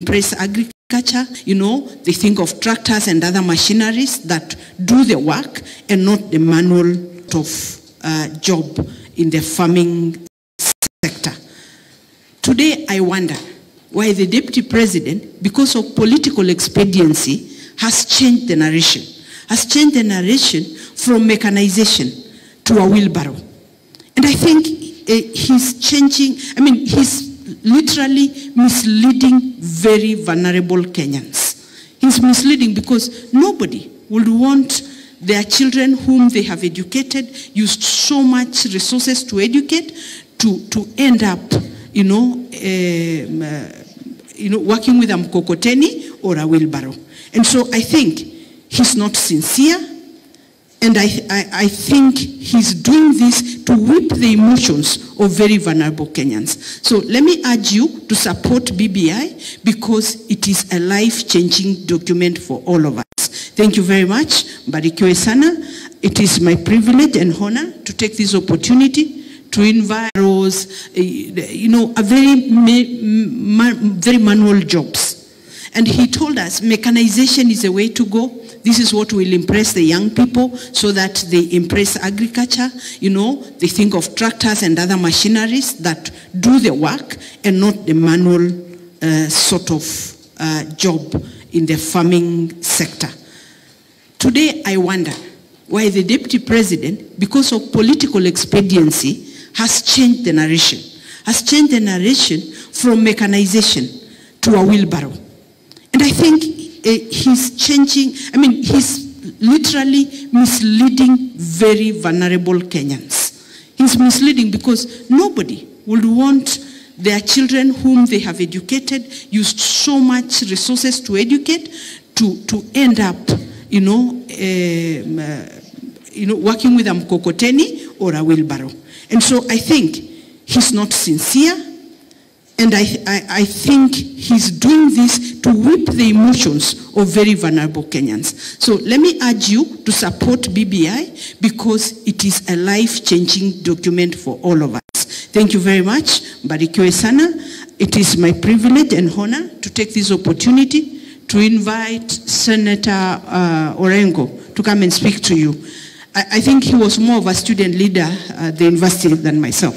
embrace agriculture. They think of tractors and other machineries that do the work and not the manual of job in the farming sector. Today, I wonder why the Deputy President, because of political expediency, has changed the narration. Has changed the narration from mechanization to a wheelbarrow. And I think he's changing, he's literally misleading very vulnerable Kenyans. He's misleading because nobody would want their children whom they have educated, used so much resources to educate, to end up, working with a mkokoteni or a wheelbarrow. And so I think he's not sincere, and I think he's doing this to whip the emotions of very vulnerable Kenyans. So let me urge you to support BBI because it is a life-changing document for all of us. Thank you very much. Barikiwe sana. It is my privilege and honor to take this opportunity to invite those, a very manual jobs. And he told us mechanization is the way to go. This is what will impress the young people so that they embrace agriculture. They think of tractors and other machineries that do the work and not the manual job in the farming sector. Today, I wonder why the Deputy President, because of political expediency, has changed the narration. Has changed the narration from mechanization to a wheelbarrow. And I think he's changing, he's literally misleading very vulnerable Kenyans. He's misleading because nobody would want their children whom they have educated, used so much resources to educate, to end up, working with a mkokoteni or a wheelbarrow. And so I think he's not sincere, and I think he's doing this to whip the emotions of very vulnerable Kenyans. So let me urge you to support BBI because it is a life-changing document for all of us. Thank you very much. Barikiwe sana. It is my privilege and honor to take this opportunity to invite Senator Orengo to come and speak to you. I think he was more of a student leader at the university than myself.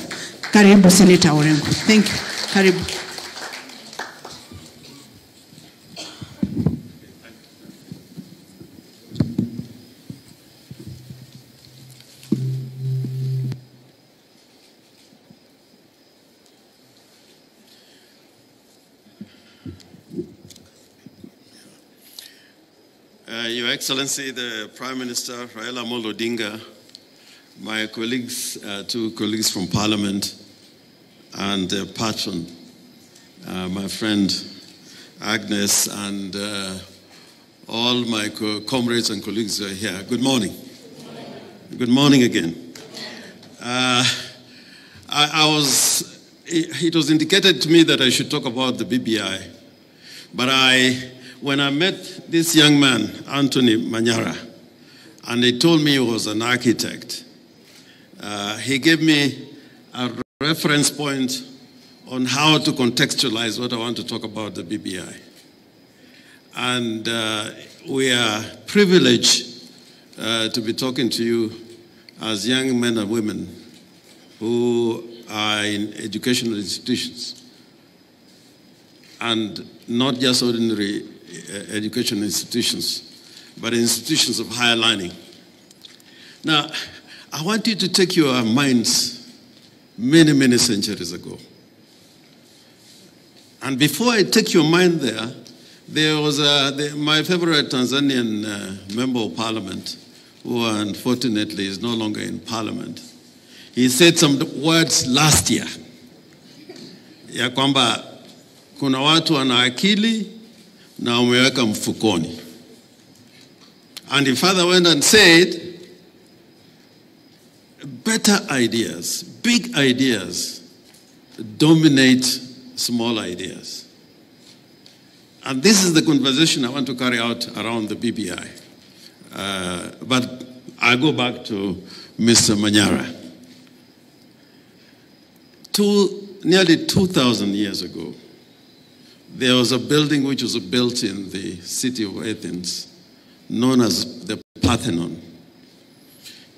Karibu, Senator Orengo. Thank you. Karibu. Your Excellency, the Prime Minister, Raila Odinga, my colleagues, two colleagues from Parliament, and patron, my friend Agnes, and all my comrades and colleagues who are here. Good morning. Good morning again. It was indicated to me that I should talk about the BBI, but when I met this young man, Anthony Manyara, and he told me he was an architect, he gave me a reference point on how to contextualize what I want to talk about the BBI. And we are privileged to be talking to you as young men and women who are in educational institutions, and not just ordinary educational institutions, but institutions of higher learning. Now, I want you to take your minds many, many centuries ago. And before I take your mind there was my favorite Tanzanian member of parliament, who unfortunately is no longer in parliament. He said some words last year, ya kwamba kuna watu wana akili na umeweka mfukoni. And he further went and said, better ideas, big ideas, dominate small ideas. And this is the conversation I want to carry out around the BBI. But I go back to Mr. Manyara. Nearly 2,000 years ago, there was a building which was built in the city of Athens, known as the Parthenon.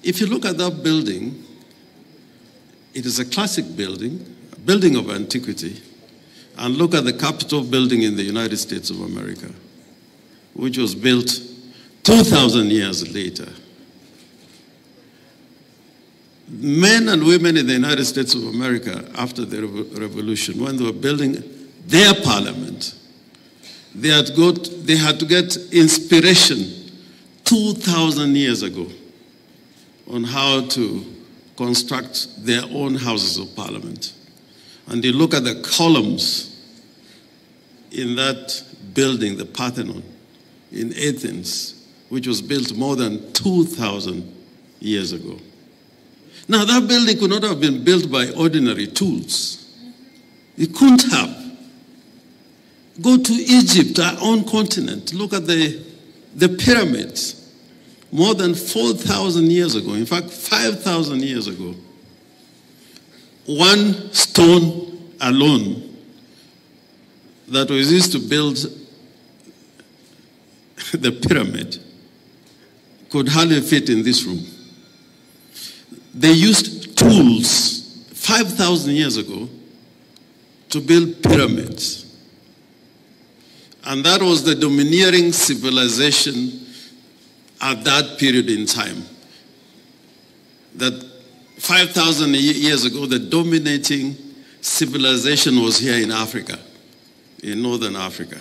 If you look at that building, it is a classic building, a building of antiquity. And look at the Capitol building in the United States of America, which was built 2,000 years later. Men and women in the United States of America, after the revolution, when they were building their parliament, they had to get inspiration 2,000 years ago on how to construct their own houses of parliament. And you look at the columns in that building, the Parthenon, in Athens, which was built more than 2,000 years ago. Now, that building could not have been built by ordinary tools. It couldn't have. Go to Egypt, our own continent. Look at the pyramids. More than 4,000 years ago, in fact, 5,000 years ago, one stone alone that was used to build the pyramid could hardly fit in this room. They used tools 5,000 years ago to build pyramids. And that was the domineering civilization at that period in time. That 5,000 years ago, the dominating civilization was here in Africa, in northern Africa.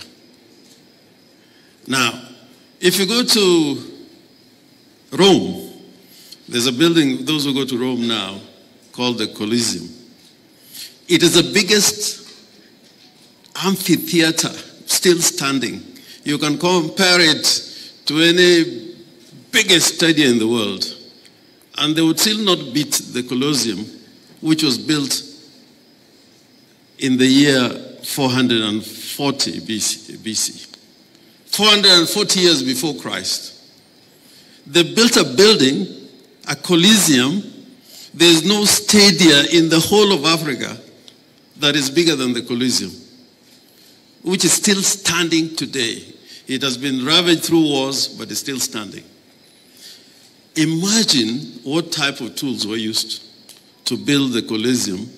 Now, if you go to Rome, there's a building, those who go to Rome now, called the Colosseum. It is the biggest amphitheater still standing. You can compare it to any biggest stadium in the world, and they would still not beat the Colosseum, which was built in the year 440 BC. 440 years before Christ. They built a building, a Colosseum. There's no stadium in the whole of Africa that is bigger than the Colosseum, which is still standing today. It has been ravaged through wars, but it's still standing. Imagine what type of tools were used to build the Colosseum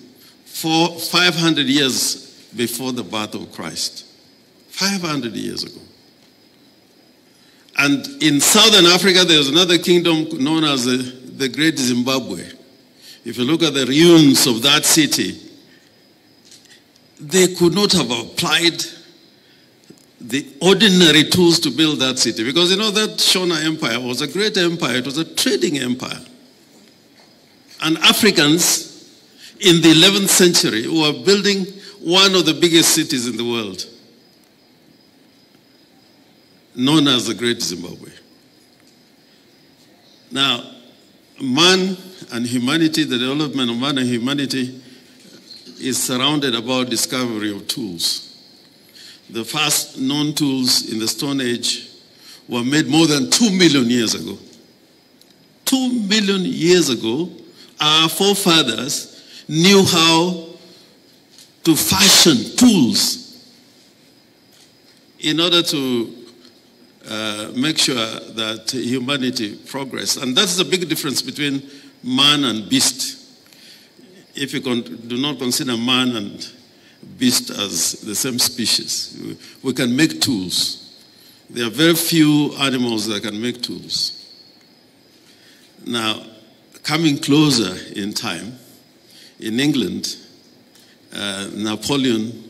for 500 years before the birth of Christ. 500 years ago. And in southern Africa, there's another kingdom known as the Great Zimbabwe. If you look at the ruins of that city, they could not have applied the ordinary tools to build that city. Because you know that Shona Empire was a great empire. It was a trading empire. And Africans in the 11th century were building one of the biggest cities in the world, known as the Great Zimbabwe. Now, man and humanity, the development of man and humanity is surrounded about discovery of tools. The first known tools in the Stone Age were made more than 2 million years ago. 2 million years ago, our forefathers knew how to fashion tools in order to make sure that humanity progressed. And that's the big difference between man and beast. If you do not consider man and beast as the same species, we can make tools. There are very few animals that can make tools. Now, coming closer in time, in England, Napoleon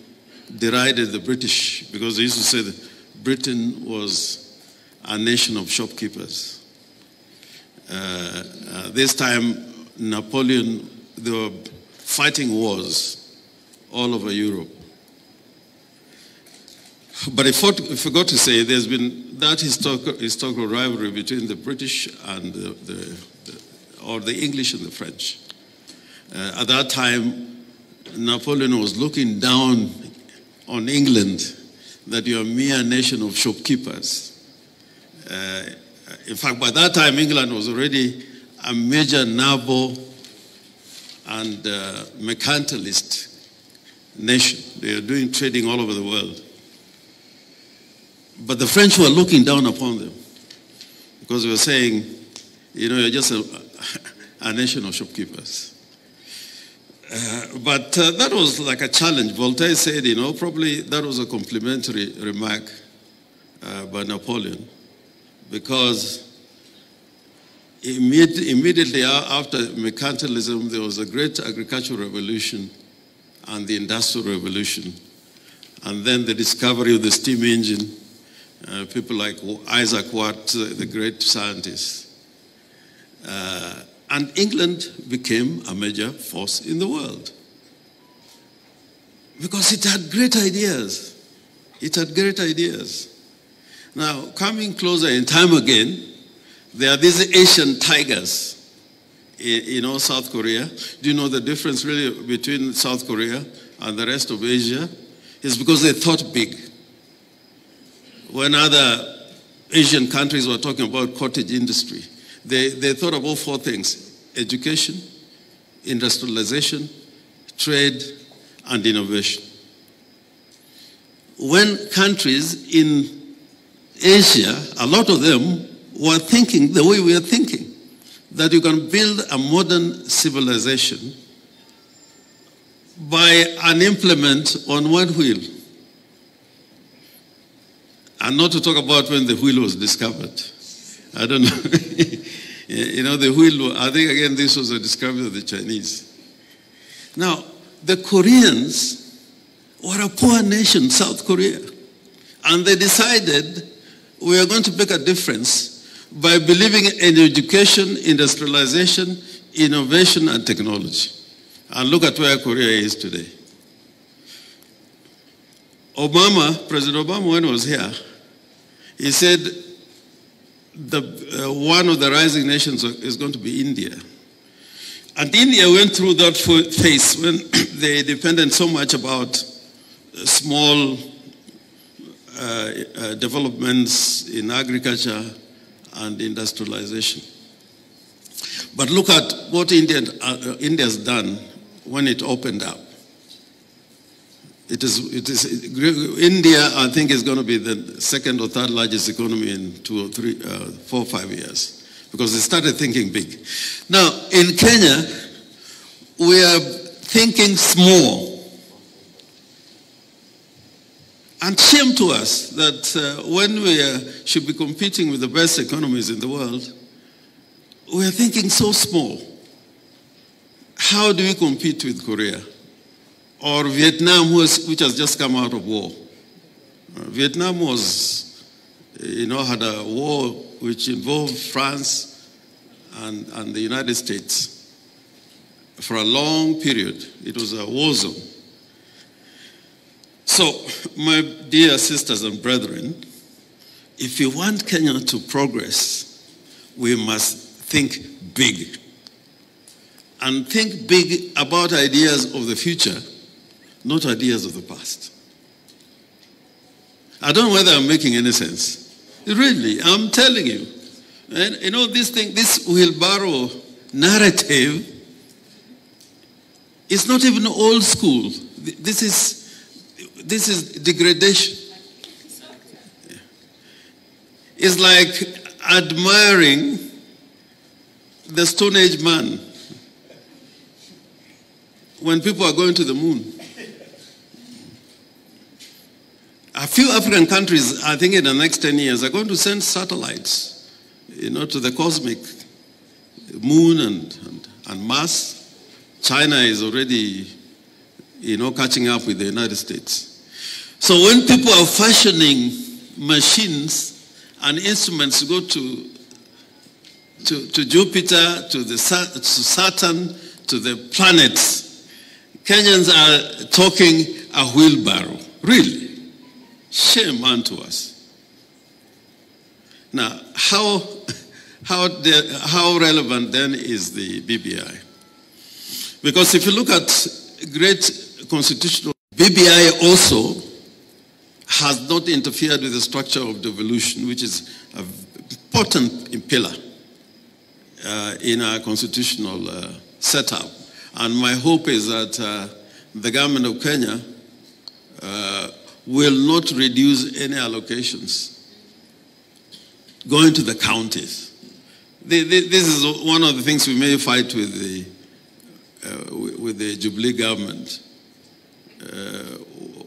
derided the British because he used to say that Britain was a nation of shopkeepers. This time, Napoleon, they were fighting wars all over Europe. But I forgot to say there's been that historical rivalry between the British and the English and the French. At that time, Napoleon was looking down on England that you're a mere nation of shopkeepers. In fact, by that time, England was already a major naval and mercantilist nation. They are doing trading all over the world. But the French were looking down upon them because they were saying, you're just a nation of shopkeepers. But that was like a challenge. Voltaire said, probably that was a complimentary remark by Napoleon, because immediately after mercantilism, there was a great agricultural revolution and the industrial revolution, and then the discovery of the steam engine. People like Isaac Watt, the great scientist. And England became a major force in the world because it had great ideas. It had great ideas. Now, coming closer in time again, there are these Asian tigers, South Korea. Do you know the difference really between South Korea and the rest of Asia? It's because they thought big. When other Asian countries were talking about cottage industry, they thought about 4 things: education, industrialization, trade, and innovation. When countries in Asia, a lot of them were thinking the way we are thinking, that you can build a modern civilization by an implement on one wheel. And not to talk about when the wheel was discovered. I don't know. The wheel, I think again this was a discovery of the Chinese. Now, the Koreans were a poor nation, South Korea. And they decided we are going to make a difference by believing in education, industrialization, innovation, and technology. And look at where Korea is today. President Obama, when he was here, he said one of the rising nations is going to be India. And India went through that phase when they depended so much about small developments in agriculture and industrialization. But look at what India's done when it opened up. India, I think, is going to be the second or third largest economy in 4 or 5 years, because they started thinking big. Now, in Kenya, we are thinking small. And shame to us that when we should be competing with the best economies in the world, we are thinking so small. How do we compete with Korea? Or Vietnam, which has just come out of war. Vietnam was, had a war which involved France and the United States. For a long period, it was a war zone. So, my dear sisters and brethren, if we want Kenya to progress, we must think big. And think big about ideas of the future, not ideas of the past. I don't know whether I'm making any sense. Really, I'm telling you. And this wheelbarrow narrative is not even old school. This is degradation. It's like admiring the Stone Age man when people are going to the moon. A few African countries, I think in the next 10 years, are going to send satellites, to the cosmic moon and Mars. China is already, catching up with the United States. So when people are fashioning machines and instruments to go to Jupiter, to Saturn, to the planets, Kenyans are talking a wheelbarrow. Really? Shame unto us. Now, how relevant then is the BBI? Because if you look at great constitutional, BBI also has not interfered with the structure of devolution, which is an important pillar in our constitutional setup. And my hope is that the government of Kenya will not reduce any allocations going to the counties. This is one of the things we may fight with the Jubilee government,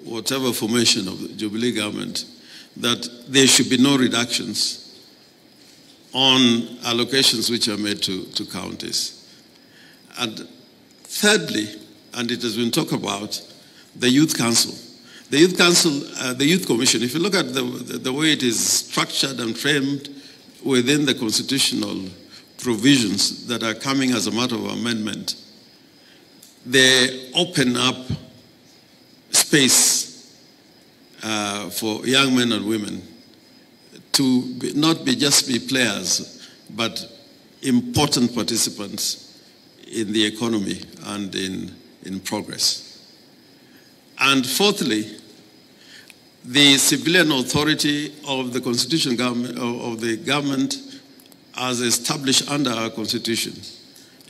whatever formation of the Jubilee government, that there should be no reductions on allocations which are made to counties. And thirdly, and it has been talked about, the Youth Council. The Youth Council, the Youth Commission, if you look at the way it is structured and framed within the constitutional provisions that are coming as a matter of amendment, they open up space for young men and women to not just be players, but important participants in the economy and in progress. And fourthly, the civilian authority of the constitutional government, of the government as established under our constitution,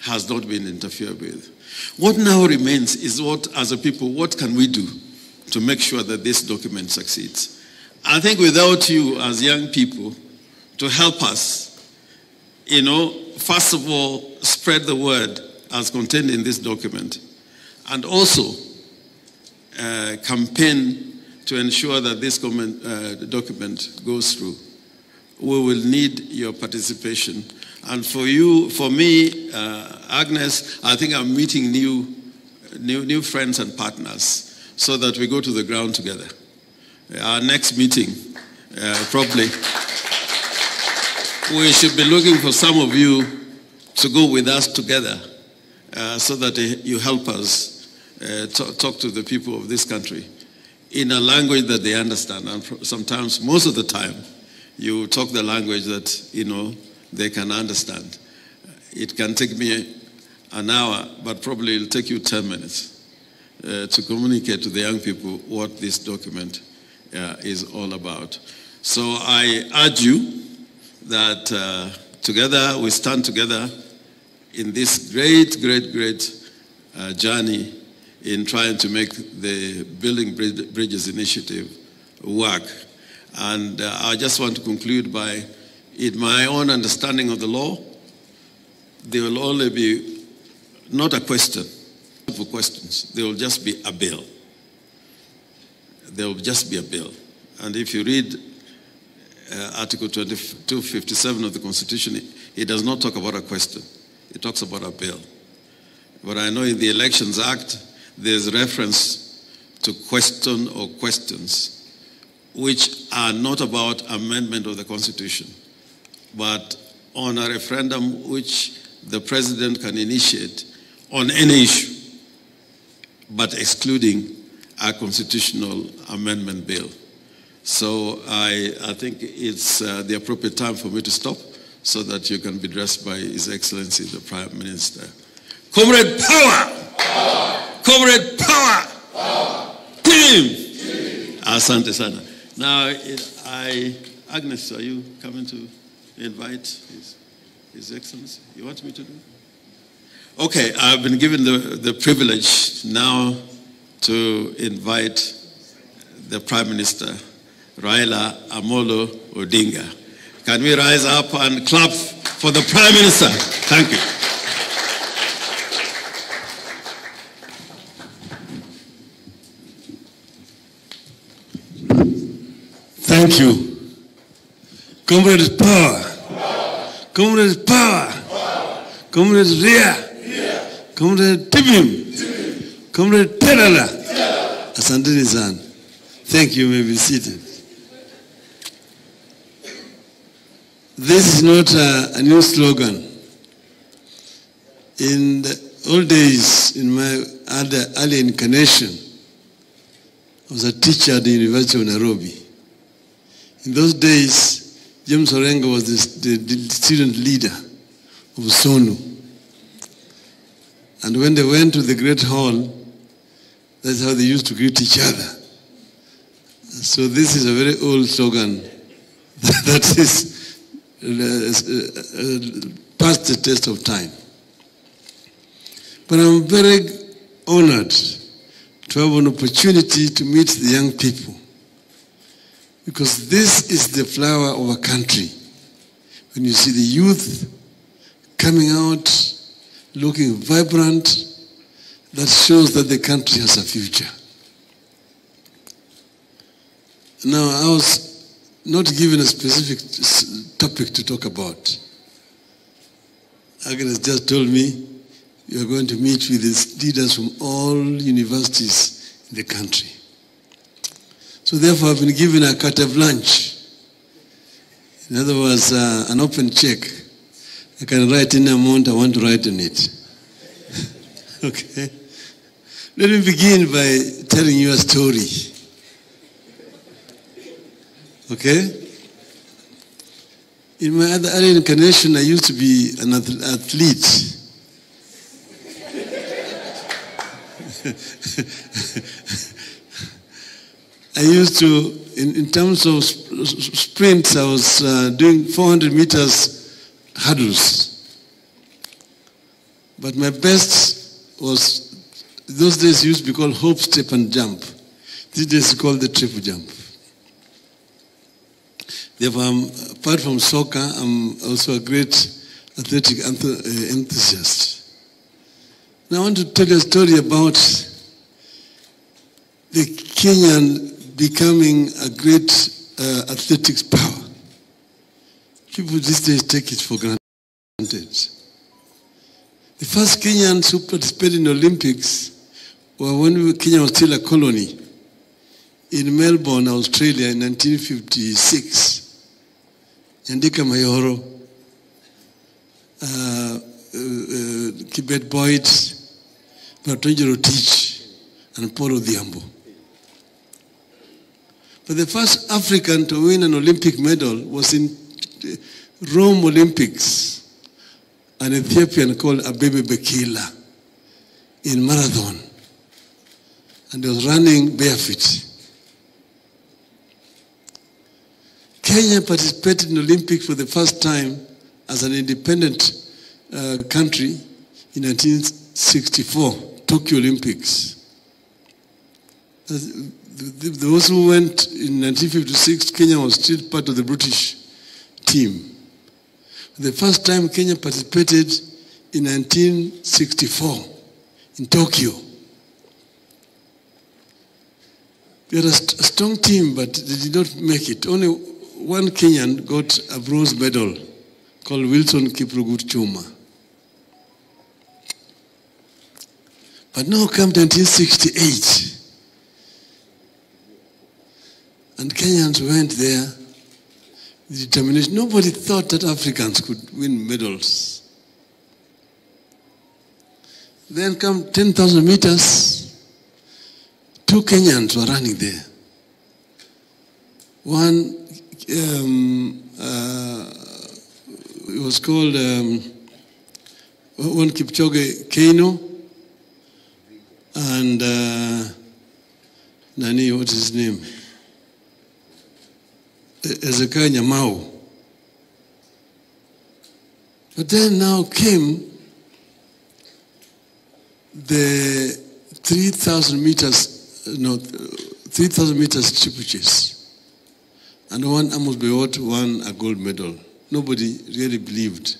has not been interfered with. What now remains is what, as a people, what can we do to make sure that this document succeeds? I think without you as young people to help us, first of all, spread the word as contained in this document, and also campaign to ensure that this document goes through. We will need your participation. And for you, for me, Agnes, I think I'm meeting new friends and partners so that we go to the ground together. Our next meeting, probably, we should be looking for some of you to go with us together so that you help us talk to the people of this country in a language that they understand. And sometimes, most of the time, you talk the language that, they can understand. It can take me an hour, but probably it'll take you 10 minutes to communicate to the young people what this document is all about. So I urge you that together, we stand together in this great journey in trying to make the Building Bridges initiative work. And I just want to conclude by, in my own understanding of the law, there will only be not a question for questions. There will just be a bill. There will just be a bill. And if you read Article 257 of the Constitution, it does not talk about a question. It talks about a bill. But I know in the Elections Act, there's reference to question or questions which are not about amendment of the Constitution, but on a referendum which the President can initiate on any issue, but excluding a constitutional amendment bill. So I think it's the appropriate time for me to stop so that you can be addressed by His Excellency the Prime Minister. Comrade power! Power! Comrade power! Power! Team! Asante sana. Now, Agnes, are you coming to invite His Excellency? You want me to do it? Okay, I've been given the privilege now to invite the Prime Minister, Raila Amolo Odinga. Can we rise up and clap for the Prime Minister? Thank you. Thank you. Comrade power. Comrade power. Comrade Ria. Comrade Tibim. Comrade Terala. Asante sana. Thank you. You may be seated. This is not a new slogan. In the old days, in my early incarnation, I was a teacher at the University of Nairobi. In those days, James Orenga was the student leader of SONU. And when they went to the Great Hall, that's how they used to greet each other. So this is a very old slogan that is past the test of time. But I'm very honored to have an opportunity to meet the young people Because this is the flower of a country. When you see the youth coming out, looking vibrant, that shows that the country has a future. Now, I was not given a specific topic to talk about. Agnes just told me, you are going to meet with the leaders from all universities in the country. So therefore, I've been given a carte blanche. In other words, an open check. I can write in the amount I want to write on it. Okay? Let me begin by telling you a story. Okay? In my other early incarnation, I used to be an athlete. I used to, in terms of sprints, I was doing 400 meters hurdles. But my best was, those days used to be called hope, step, and jump. These days it's called the triple jump. Therefore, apart from soccer, I'm also a great athletic enthusiast. Now I want to tell you a story about the Kenyan becoming a great athletics power. People these days take it for granted. The first Kenyans who participated in the Olympics were when Kenya was still a colony in Melbourne, Australia in 1956. Yandika Mayoro, Kibet Boyd, Natonjero Teach, and Paul Odhiambo. But the first African to win an Olympic medal was in Rome Olympics, an Ethiopian called Abebe Bikila in marathon. And he was running barefoot. Kenya participated in the Olympics for the first time as an independent country in 1964, Tokyo Olympics. Those who went in 1956, Kenya was still part of the British team. The first time Kenya participated in 1964 in Tokyo. We had a strong team, but they did not make it. Only one Kenyan got a bronze medal called Wilson Kiprugut Chuma. But now come 1968. And Kenyans went there with determination. Nobody thought that Africans could win medals. Then come 10,000 meters. 2 Kenyans were running there. One, it was called one Kipchoge Keino, and Nani, what's his name? Ezekiel Nyamau. But then now came the 3,000 meters, 3,000 meters steeplechase. And one Amos Bewot won a gold medal. Nobody really believed.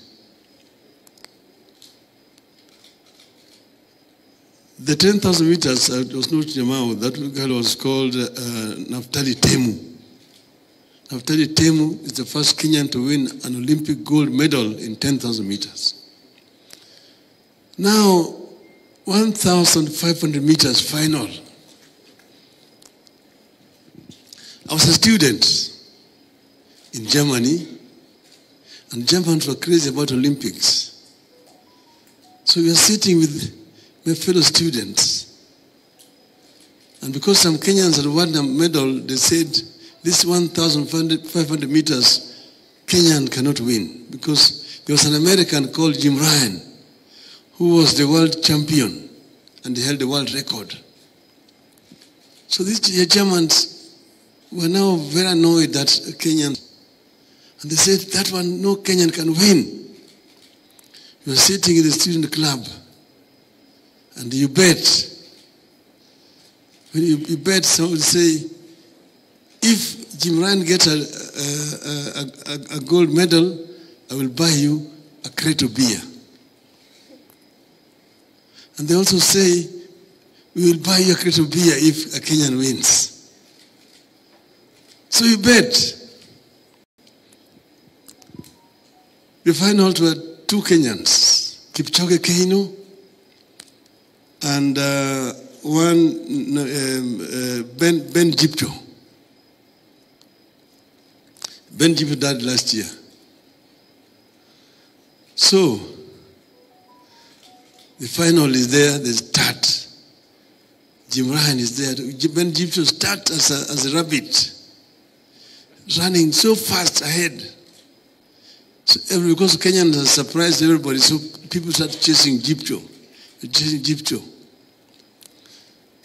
The 10,000 meters, was not Nyamau, that girl was called Naftali Temu. Naftali Temu is the first Kenyan to win an Olympic gold medal in 10,000 meters. Now, 1,500 meters final. I was a student in Germany, and Germans were crazy about Olympics. So we were sitting with my fellow students. And because some Kenyans had won a medal, they said, this 1,500 meters, Kenyan cannot win. Because there was an American called Jim Ryan, who was the world champion, and he held the world record. So these Germans were now very annoyed that Kenyan, and they said, that one, no Kenyan can win. You are sitting in the student club, and you bet. When you bet, someone will say, if Jim Ryan gets a gold medal, I will buy you a crate of beer. And they also say, we will buy you a crate of beer if a Kenyan wins. So you bet. The final were two Kenyans, Kipchoge Keino and Ben Jipcho. Ben Jipcho died last year. So, the final is there, the start. Jim Ryan is there. Ben Jipcho start as a rabbit, running so fast ahead. So because Kenyans have surprised everybody, so people start chasing Jipcho.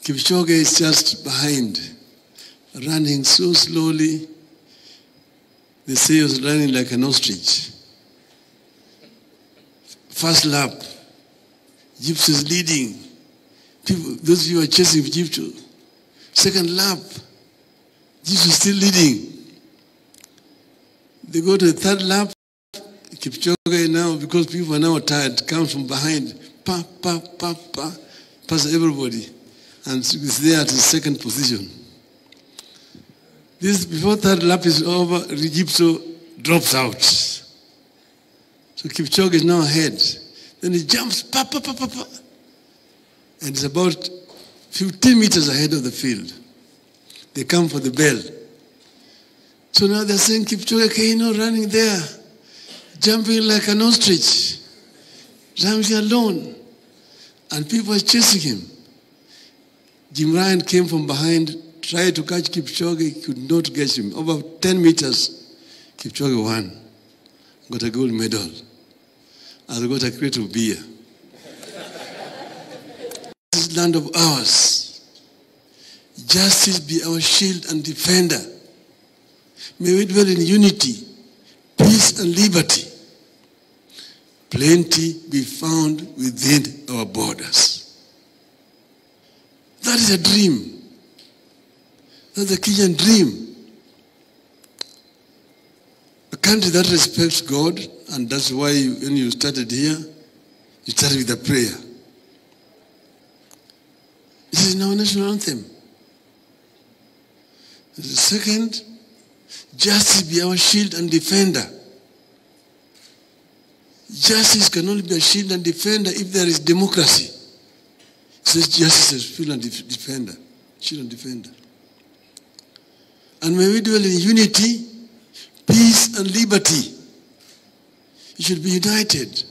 Kipchoge is just behind, running so slowly. They say he was running like an ostrich. First lap, Jipcho is leading. People, those of you who are chasing Jipcho. Second lap, Jipcho is still leading. They go to the third lap. Kipchoge now, because people are now tired, comes from behind, passes everybody, and is there at his second position. This before third lap is over, Jipcho drops out. So Kipchoge is now ahead. Then he jumps, and it's about 15 meters ahead of the field. They come for the bell. So now they're saying Kipchoge Keino running there, jumping like an ostrich, jumping alone, and people are chasing him. Jim Ryan came from behind, tried to catch Kipchoge, could not catch him. Over 10 meters, Kipchoge won, got a gold medal, and got a crate of beer. This land of ours, justice be our shield and defender. May we dwell in unity, peace and liberty. Plenty be found within our borders. That is a dream. That's a Kenyan dream. A country that respects God, and that's why when you started here, you started with a prayer. This is our national anthem. The second, justice be our shield and defender. Justice can only be a shield and defender if there is democracy. It says justice is shield and defender. Shield and defender. And may we dwell in unity, peace and liberty. You should be united.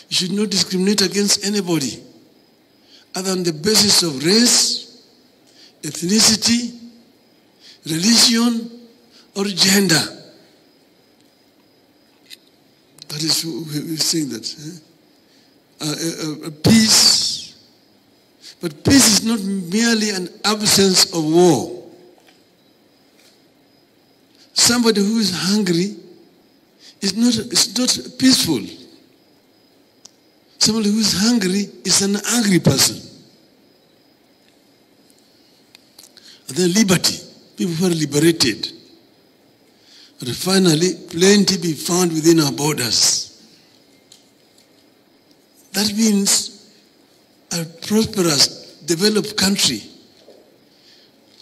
You should not discriminate against anybody other on the basis of race, ethnicity, religion, or gender. That is, we're saying that. Peace. But peace is not merely an absence of war. Somebody who is hungry is not peaceful. Somebody who is hungry is an angry person. And then liberty. People who are liberated. But finally, plenty be found within our borders. That means a prosperous, developed country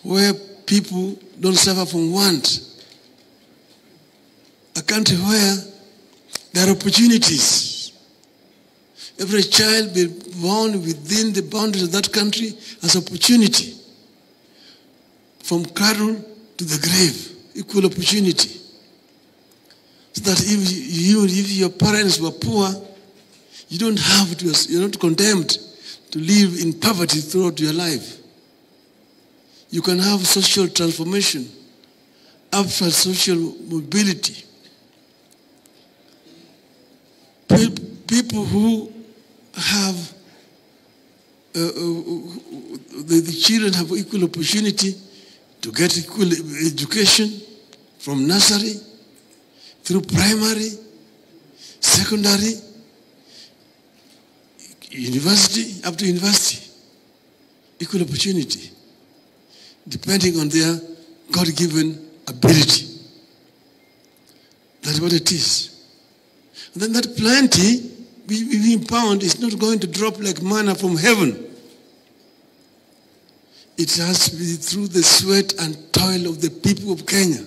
where people don't suffer from want. A country where there are opportunities. Every child be born within the boundaries of that country has opportunity. From cradle to the grave, equal opportunity. So that if your parents were poor, you don't have to, you're not condemned to live in poverty throughout your life. You can have social transformation, upward social mobility. People who have, the children have equal opportunity to get equal education from nursery through primary, secondary, university, up to university. Equal opportunity, depending on their God-given ability. That's what it is. And then that plenty being found is not going to drop like manna from heaven. It has to be through the sweat and toil of the people of Kenya.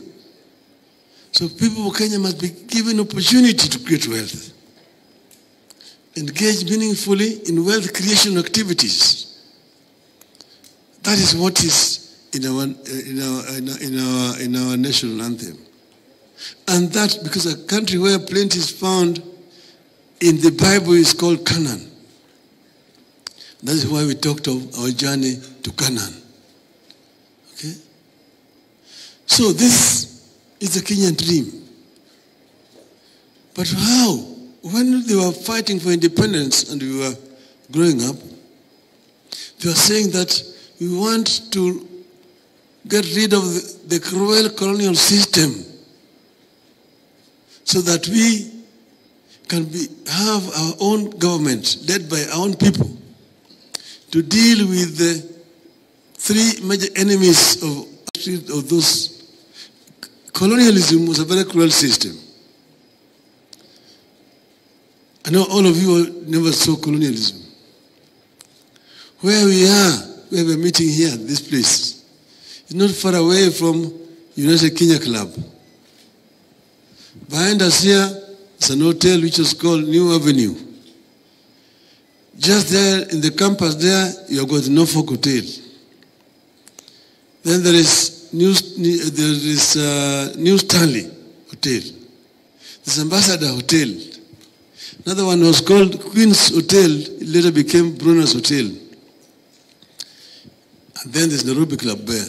So people of Kenya must be given opportunity to create wealth. Engage meaningfully in wealth creation activities. That is what is in our national anthem. And that because a country where plenty is found in the Bible is called Canaan. That is why we talked of our journey to Canaan. Okay? So this is the Kenyan dream. But how? When they were fighting for independence and we were growing up, they were saying that we want to get rid of the cruel colonial system so that we can have our own government led by our own people to deal with the three major enemies of those. Colonialism was a very cruel system. I know all of you never saw colonialism. Where we are meeting here at this place, is not far away from United Kenya Club. Behind us here is an hotel which is called New Avenue. Just there in the campus there, you have got Norfolk Hotel. Then there is New Stanley Hotel. There's Ambassador Hotel. Another one was called Queen's Hotel. It later became Bruner's Hotel. And then there's Nairobi Club there.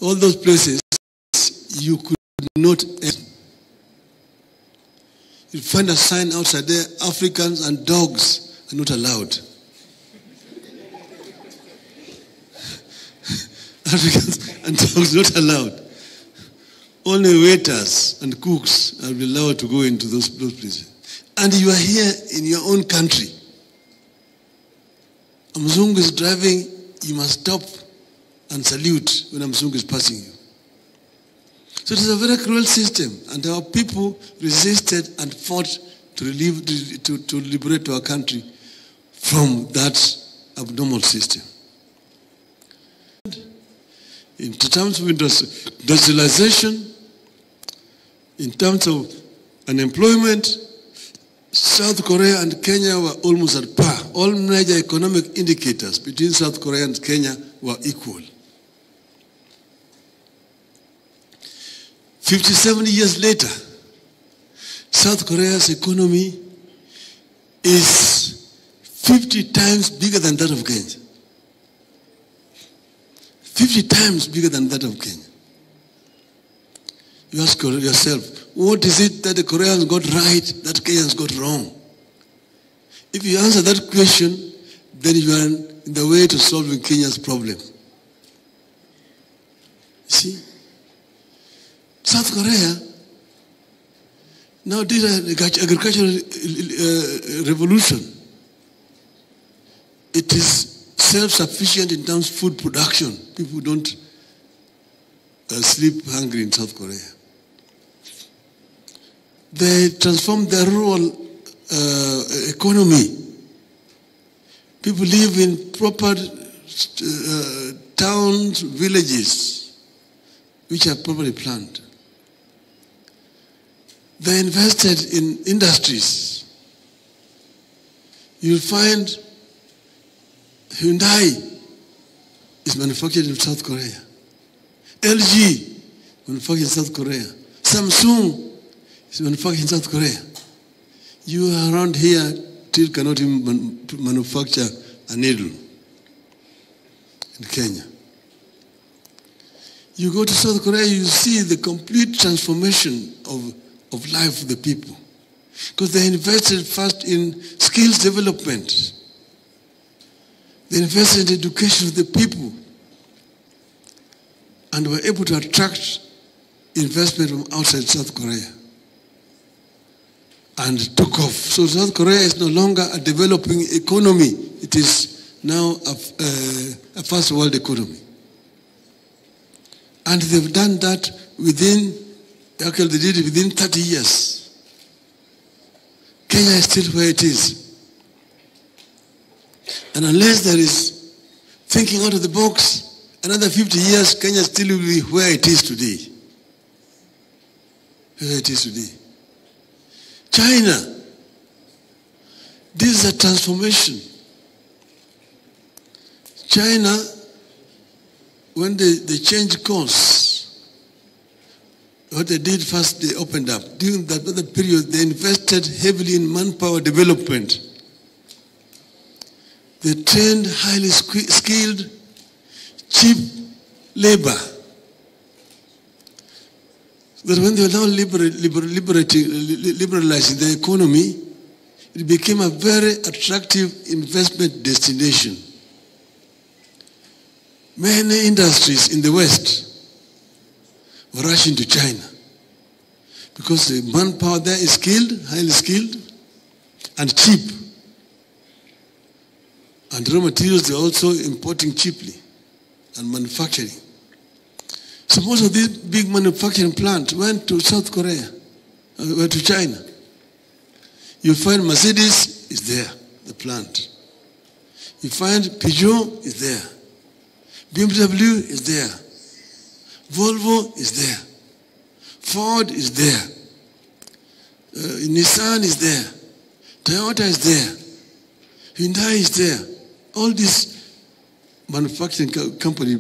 All those places you could not enter. You'll find a sign outside there, Africans and dogs are not allowed. Africans and dogs not allowed. Only waiters and cooks are allowed to go into those places. And you are here in your own country. A Mzungu is driving, you must stop and salute when a Mzungu is passing you. So it is a very cruel system, and our people resisted and fought to liberate our country from that abnormal system. In terms of industrialization, in terms of unemployment, South Korea and Kenya were almost at par. All major economic indicators between South Korea and Kenya were equal. 57 years later, South Korea's economy is 50 times bigger than that of Kenya. 50 times bigger than that of Kenya. You ask yourself, what is it that the Koreans got right that Kenyans got wrong? If you answer that question, then you are in the way to solving Kenya's problem. See? South Korea now did an agricultural revolution. It is self-sufficient in terms of food production. People don't sleep hungry in South Korea. They transformed their rural economy. People live in proper towns, villages, which are properly planned. They invested in industries. You'll find Hyundai is manufactured in South Korea. LG manufactured in South Korea. Samsung is manufactured in South Korea. You around here still cannot even manufacture a needle in Kenya. You go to South Korea, you see the complete transformation of life of the people. Because they invested first in skills development. They invested in education of the people. And were able to attract investment from outside South Korea. And took off. So South Korea is no longer a developing economy. It is now a first world economy. And they've done that actually they did it within 30 years. Kenya is still where it is. And unless there is thinking out of the box, another 50 years, Kenya still will be where it is today. Where it is today. China, this is a transformation. China, when they changed course, what they did first, they opened up. During that other period, they invested heavily in manpower development. They trained highly skilled, cheap labor. That when they were now liberalizing the economy, it became a very attractive investment destination. Many industries in the West were rushing to China because the manpower there is skilled, highly skilled, and cheap. And raw materials they're also importing cheaply and manufacturing. So most of these big manufacturing plants went to South Korea, went to China. You find Mercedes is there, the plant. You find Peugeot is there. BMW is there. Volvo is there. Ford is there. Nissan is there. Toyota is there. Hyundai is there. All these manufacturing companies